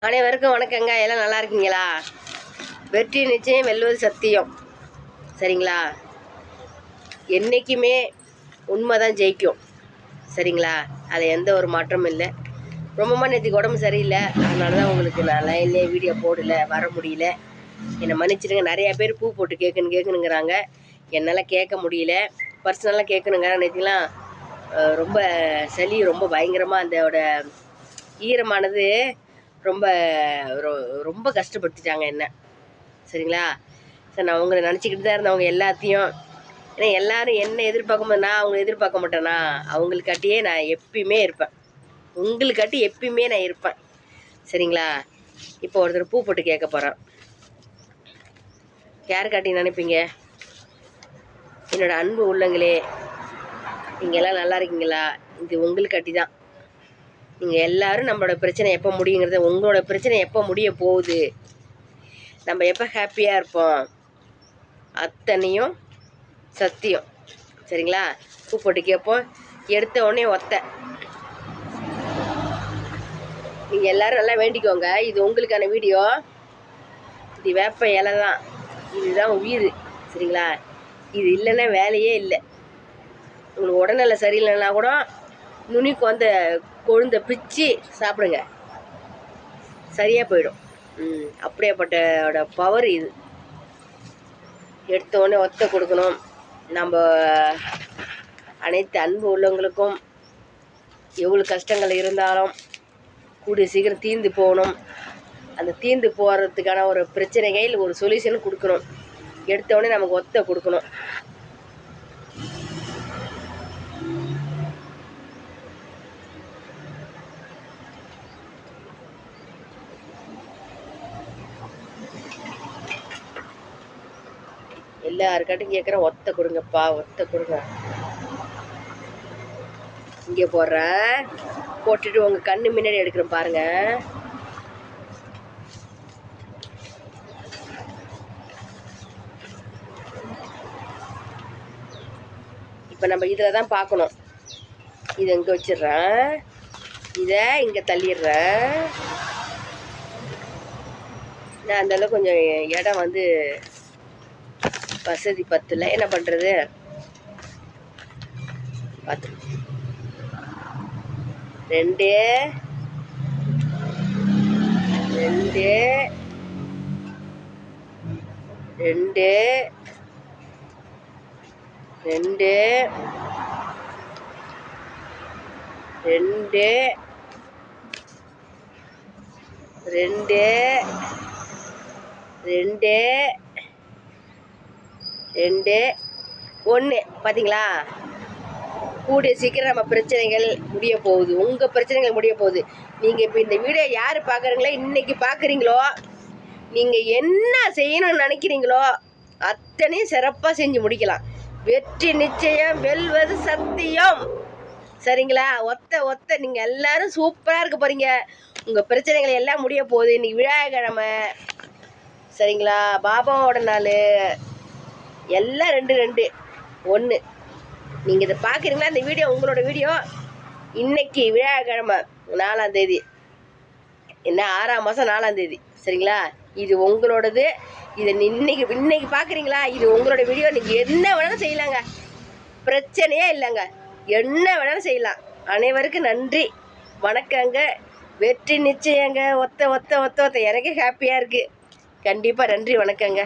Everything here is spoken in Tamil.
அனைவருக்கும் வணக்கங்க. எல்லாம் நல்லா இருக்கீங்களா? வெற்றி நிச்சயம் வெல்வது சத்தியம். சரிங்களா? என்றைக்குமே உண்மை தான் ஜெயிக்கும். சரிங்களா? அது எந்த ஒரு மாற்றமும் இல்லை. ரொம்பமா நேற்றுக்கு உடம்பு சரியில்லை, அதனால தான் உங்களுக்கு நான் லைன்லேயே வீடியோ போடல, வர முடியல. என்னை மன்னிச்சிடுங்க. நிறையா பேர் பூ போட்டு கேட்கணுங்கிறாங்க. என்னால் கேட்க முடியல. பர்சனலாக கேட்கணுங்க. நேற்றுலாம் ரொம்ப சளி ரொம்ப பயங்கரமாக அதோட ஈரமானது ரொம்ப ரொம்ப கஷ்டப்படுத்திட்டாங்க என்ன. சரிங்களா? சார் நான் அவங்கள நினச்சிக்கிட்டு தான் இருந்தவங்க எல்லாத்தையும். ஏன்னா எல்லோரும் என்ன எதிர்பார்க்கும்போது நான் அவங்க எதிர்பார்க்க மாட்டேன்னா அவங்களுக்காட்டியே நான் எப்பயுமே இருப்பேன். உங்களுக்காட்டி எப்பயுமே நான் இருப்பேன். சரிங்களா? இப்போ ஒருத்தர் பூ போட்டு கேட்க போகிறேன். யாருக்காட்டி நினைப்பீங்க? என்னோட அன்பு உள்ளங்களே, நீங்கள் எல்லாம் நல்லா இருக்கீங்களா? இது உங்களுக்காட்டி தான். நீங்கள் எல்லோரும் நம்மளோட பிரச்சனை எப்போ முடியுங்கிறத, உங்களோட பிரச்சனை எப்போ முடிய போகுது, நம்ம எப்போ ஹாப்பியாக இருப்போம், அத்தனையும் சத்தியம். சரிங்களா? பூ போட்டு கேட்போம். எடுத்த உடனே ஒத்த நீங்கள் எல்லோரும் நல்லா வேண்டிக்கோங்க. இது உங்களுக்கான வீடியோ. இது வேப்ப இலை தான், இதுதான் உயிர். சரிங்களா? இது இல்லைன்னா வேலையே இல்லை. உங்களுக்கு உடல்நல சரியில்லைன்னா கூட நுனிக்கு வந்த கொழுந்த பிச்சு சாப்பிடுங்க, சரியாக போயிடும். அப்படியேப்பட்ட பவர் இது. எடுத்தோடனே ஒத்த கொடுக்கணும். நம்ம அனைத்து அன்பு உள்ளவங்களுக்கும் எவ்வளோ கஷ்டங்கள் இருந்தாலும் கூடிய சீக்கிரம் தீர்ந்து போகணும். அந்த தீர்ந்து போகிறதுக்கான ஒரு பிரச்சனைகள் ஒரு சொல்யூஷன் கொடுக்கணும். எடுத்தோடனே நமக்கு ஒத்த கொடுக்கணும். எல்லாருக்காட்டும் கேட்குறேன், ஒத்த கொடுங்கப்பா, ஒத்த கொடுங்க. இங்கே போடுறேன், போட்டுட்டு உங்கள் கண்ணு முன்னாடி எடுக்கிறேன் பாருங்க. இப்போ நம்ம இதில் தான் பார்க்கணும். இதை இங்கே வச்சிடுறேன், இதை இங்கே தள்ளிடுறேன். நான் அந்தளவு கொஞ்சம் இடம் வந்து வசதி பத்துல என்ன பண்ணுறது, பார்த்து ரெண்டு ரெண்டு ரெண்டு ரெண்டு ரெண்டு ரெண்டு ரெண்டு ரெண்டு ஒன்று. பார்த்தீங்களா? கூடிய சீக்கிரம் நம்ம பிரச்சனைகள் முடிய போகுது. உங்கள் பிரச்சனைகள் முடிய போகுது. நீங்கள் இப்போ இந்த வீடியோ யார் பார்க்குறீங்களோ, இன்றைக்கி பார்க்குறீங்களோ, நீங்கள் என்ன செய்யணும்னு நினைக்கிறீங்களோ அத்தனையும் சிறப்பாக செஞ்சு முடிக்கலாம். வெற்றி நிச்சயம் வெல்வது சத்தியம். சரிங்களா? ஒத்த நீங்கள் எல்லோரும் சூப்பராக இருக்க போகிறீங்க. உங்கள் பிரச்சனைகள் எல்லாம் முடிய போகுது. இன்றைக்கி விழாக்கிழமை. சரிங்களா? பாபாவோட நாள். எல்லாம் 2 2 1. நீங்கள் இதை பார்க்குறீங்களா? இந்த வீடியோ உங்களோட வீடியோ. இன்னைக்கு விழாக்கிழமை 4ஆம் தேதி, என்ன 6ஆம் மாதம் 4ஆம் தேதி. சரிங்களா? இது உங்களோடது. இதை இன்னைக்கு பார்க்குறீங்களா? இது உங்களோட வீடியோ. நீங்கள் என்ன வேணாலும் செய்யலாங்க, பிரச்சனையே இல்லைங்க. என்ன வேணாலும் செய்யலாம். அனைவருக்கும் நன்றி, வணக்கங்க. வெற்றி நிச்சயங்க. ஒத்த ஒத்த ஒத்த ஒத்த எனக்கு ஹாப்பியாக இருக்குது. கண்டிப்பாக நன்றி, வணக்கங்க.